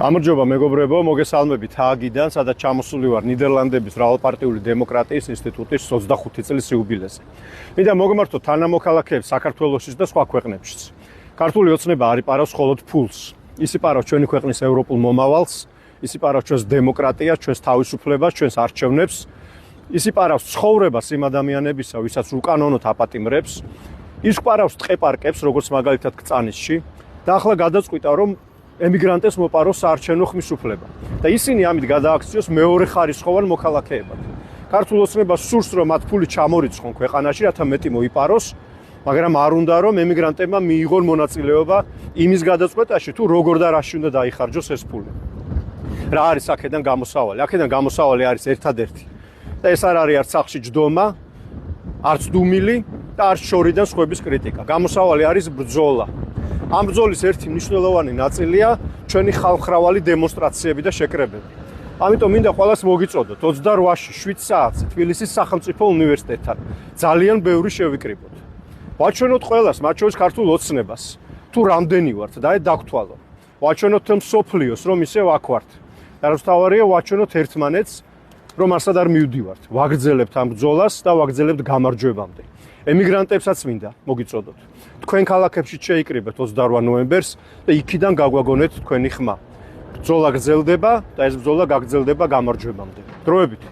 გამარჯობა მეგობრებო, მოგესალმებით ჰააგიდან, სადაც ჩამოსული ვარ ნიდერლანდების მრავალპარტიული დემოკრატიის ინსტიტუტის 25 წლის იუბილეზე. მინდა მოგმართო თანამოქალაქეებს საქართველოსშიც და სხვა ქვეყნებშიც. ქართული ოცნება არ იპარავს მხოლოდ ფულს. ის იპარავს ჩვენი ქვეყნის ევროპულ მომავალს, ის იპარავს ჩვენს დემოკრატიას, ჩვენს თავისუფლებას, ჩვენს არჩევნებს, ის იპარავს ცხოვრებას იმ ადამიანებისა, ვისაც უკანონოდ აპატიმრებს, ის იპარავს ტყეპარკებს, როგორც მაგალითად კწანისში, და ახლა გადაწყვიტა, რომ ემიგრანტებს მოპაროს საარჩევნო ხმისუფლება და ისინი ამით გადააქციოს მეორე ხარისხოვან მოქალაქეებად. ქართულ ოცნებას სურს, რომ მათ ფული ჩამორიცხონ ქვეყანაში, რათა მეტი მოიპაროს, მაგრამ არ უნდა რომ ემიგრანტებმა მიიღონ მონაწილეობა იმის გადაწყვეტაში, თუ როგორ და რაში უნდა დაიხარჯოს ეს ფული. რა არის აქედან გამოსავალი? აქედან გამოსავალი არის ერთადერთი და ეს არ არის არც სახლში ჯდომა, არც დუმილი და არც შორიდან სხვების კრიტიკა. გამოსავალი არის ბრძოლა. ამ ბრძოლის ერთი მნიშვნელოვანი ნაწილია ჩვენი ხალხმრავალი დემონსტრაციები და შეკრებები. ამიტომ მინდა ყველას მოგიწოდოთ 28-ში 7 საათზე თბილისის სახელმწიფო უნივერსიტეტთან. ძალიან ბევრი შევიკრიბოთ. ვაჩვენოთ ყველას, მათ შორის ქართულ ოცნებას, თუ რამდენი ვართ და დაგთვალო. ვაჩვენოთ მსოფლიოს, რომ ისევ აქ ვართ. და რაც თავარია, ვაჩვენოთ ერთმანეთს, რომ არსად არ მივდივართ. ვაგრძელებთ ამ ბრძოლას და ვაგრძელებთ გამარჯვებამდე. ემიგრანტებსაც მინდა მოგიწოდოთ. თქვენ ქალაქებში შეიკრიბეთ 28 ნოემბერს და იქიდან გაგვაგონეთ თქვენი ხმა. ბრძოლა გრძელდება და ეს ბრძოლა გაგრძელდება გამარჯვებამდე. დროებით.